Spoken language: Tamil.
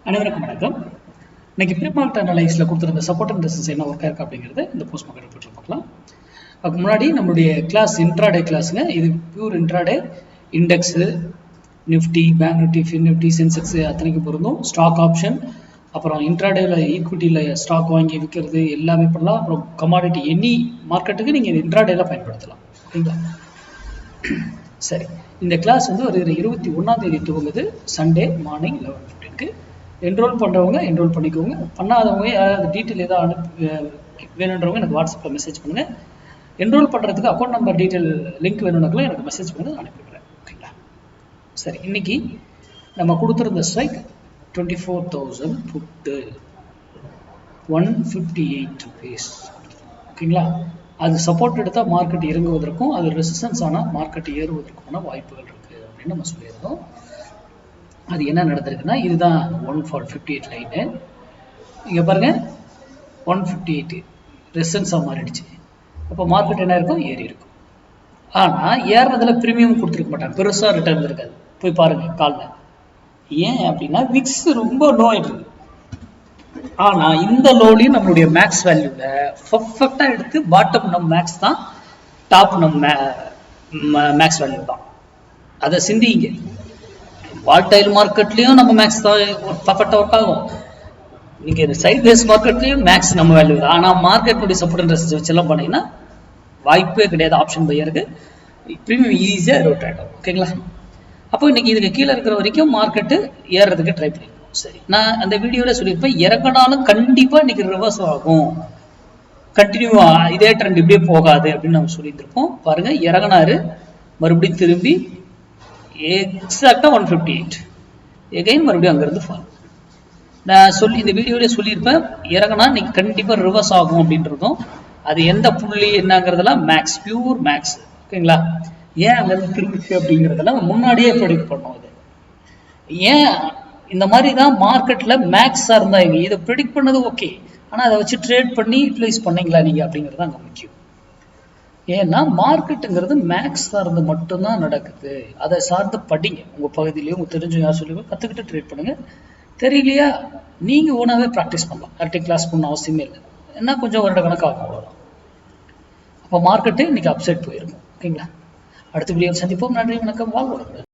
அனைவருக்கும் வணக்கம். இன்னைக்கு ப்ரீமார்க்கெட் அனலைஸில் கொடுத்துருந்த சப்போர்ட் அண்ட் ரெசிஸ்டன்ஸ் என்ன ஒர்க்காக இருக்குது அப்படிங்கிறது இந்த போஸ்ட் மார்க்கெட் ரிப்போர்ட்டில் பார்க்கலாம். அதுக்கு முன்னாடி நம்மளுடைய கிளாஸ் இன்ட்ராடே கிளாஸுங்க. இது pure intraday. Index, Nifty, bank Nifty, fin Nifty, Sensex அத்தனைக்கு பொருந்தும். ஸ்டாக் ஆப்ஷன், அப்புறம் இன்ட்ராடேவில் ஈக்விட்டியில் ஸ்டாக் வாங்கி விற்கிறது எல்லாமே பண்ணலாம். அப்புறம் கமாடிட்டி எனி மார்க்கெட்டுக்கு நீங்கள் இன்ட்ராடேல பயன்படுத்தலாம். ஓகேங்களா? சரி, இந்த கிளாஸ் வந்து ஒரு 21ஆம் தேதி துவங்குது. சண்டே மார்னிங் 11:15க்கு. என்ரோல் பண்ணுறவங்க என்ரோல் பண்ணிக்கோங்க. பண்ணாதவங்க யாராவது டீட்டெயில் ஏதாவது வேணுன்றவங்க எனக்கு வாட்ஸ்அப்பில் மெசேஜ் பண்ணுங்கள். என்ரோல் பண்ணுறதுக்கு அக்கௌண்ட் நம்பர் டீட்டெயில் லிங்க் வேணும்னாக்கலாம் எனக்கு மெசேஜ் பண்ணுங்கள், அனுப்பிவிடுறேன். ஓகேங்களா? சரி, இன்னைக்கு நம்ம கொடுத்துருந்த ஸ்ட்ரைக் 24,000 புட்டு 158 rupees. ஓகேங்களா? அது சப்போர்ட் எடுத்தால் மார்க்கெட் இறங்குவதற்கும் அது ரெசிஸ்டன்ஸ் ஆனால் மார்க்கெட் ஏறுவதற்கான வாய்ப்புகள் இருக்குது அப்படின்னு நம்ம சொல்லியிருந்தோம். அது என்ன நடந்திருக்குன்னா, இதுதான் 158 லைனு. இங்கே பாருங்கள், 158 ரெசிஸ்டன்ஸாக மாறிடுச்சு. அப்போ மார்க்கெட் என்ன இருக்கும்? ஏறி இருக்கும். ஆனால் ஏறுறதுல ப்ரீமியம் கொடுத்துருக்க மாட்டாங்க, பெருசாக ரிட்டர்ன் இருக்காது. போய் பாருங்கள் காலில். ஏன் அப்படின்னா விக்ஸ் ரொம்ப லோ ஆகிடுது. ஆனால் இந்த லோலையும் நம்மளுடைய மேக்ஸ் வேல்யூவில் பர்ஃபெக்டாக எடுத்து பாட்டம் நம்ம மேக்ஸ் தான், டாப் நம்ம மேக்ஸ் வேல்யூ தான். அதை சிந்திங்க. வால்டைல் மார்க்கெட்லேயும் நம்ம மேக்ஸ் தான் பர்ஃபெக்டாக ஒர்க் ஆகும். நீங்கள் சைட்வேஸ் மார்க்கெட்லேயும் மேக்ஸ் நம்ம வேல்யூ தான். ஆனால் மார்க்கெட்டுடைய சப்போர்ட் அண்ட் ரெசிஸ்டன்ஸ் வச்செல்லாம் பண்ணீங்கன்னா வாய்ப்பே கிடையாது. ஆப்ஷன் பையருக்கு ப்ரீமியம் ஈஸியாக ரோட் ஆகிடும். ஓகேங்களா? அப்போ இன்னைக்கு இதுக்கு கீழே இருக்கிற வரைக்கும் மார்க்கெட்டு ஏறுறதுக்கு ட்ரை பண்ணிருக்கோம். சரி, நான் அந்த வீடியோவில் சொல்லியிருப்பேன், இறங்கினாலும் கண்டிப்பாக இன்னைக்கு ரிவர்ஸ் ஆகும், கண்டினியூவா இதே ட்ரெண்ட் இப்படியே போகாது அப்படின்னு நம்ம சொல்லியிருந்திருப்போம். பாருங்க, இறங்கினாரு, மறுபடியும் திரும்பி எக்ஸாக்டா 158 எகைன் மறுபடியும் அங்கிருந்து ஃபால். நான் இந்த வீடியோலேயே சொல்லியிருப்பேன், இறங்கினா இன்னைக்கு கண்டிப்பாக ரிவர்ஸ் ஆகும் அப்படின்றதும். அது எந்த புள்ளி என்னங்கிறதெல்லாம் மேக்ஸ், பியூர் மேக்ஸ். ஓகேங்களா? ஏன் அங்கிருந்து திரும்பிச்சு அப்படிங்கிறதெல்லாம் முன்னாடியே ப்ரெடிக்ட் பண்ணோம். இது ஏன் இந்த மாதிரி தான் மார்க்கெட்டில் மேக்ஸாக இருந்தாங்க. இதை ப்ரெடிக்ட் பண்ணது ஓகே, ஆனால் அதை வச்சு ட்ரேட் பண்ணி யூட்டிலைஸ் பண்ணீங்களா நீங்கள் அப்படிங்கிறது அங்கே முக்கியம். ஏன்னா மார்க்கெட்டுங்கிறது மேக்ஸ் சார்ந்து மட்டும்தான் நடக்குது. அதை சார்ந்து படிங்க. உங்கள் பகுதியிலையும் உங்கள் தெரிஞ்சவங்க யார் சொல்லி கற்றுக்கிட்டு ட்ரேட் பண்ணுங்கள். தெரியலையா நீங்கள் ஓனாகவே ப்ராக்டிஸ் பண்ணலாம். யார்கிட்ட கிளாஸ் பண்ண அவசியமே இல்லை. என்ன கொஞ்சம் வருட கணக்காகும், அவ்வளோதான். அப்போ மார்க்கெட்டு இன்னைக்கு அப்செட் போயிருக்கும். ஓகேங்களா? அடுத்த வீடியோ சந்திப்போம். நன்றி, வணக்கம், வாழ்வோம்.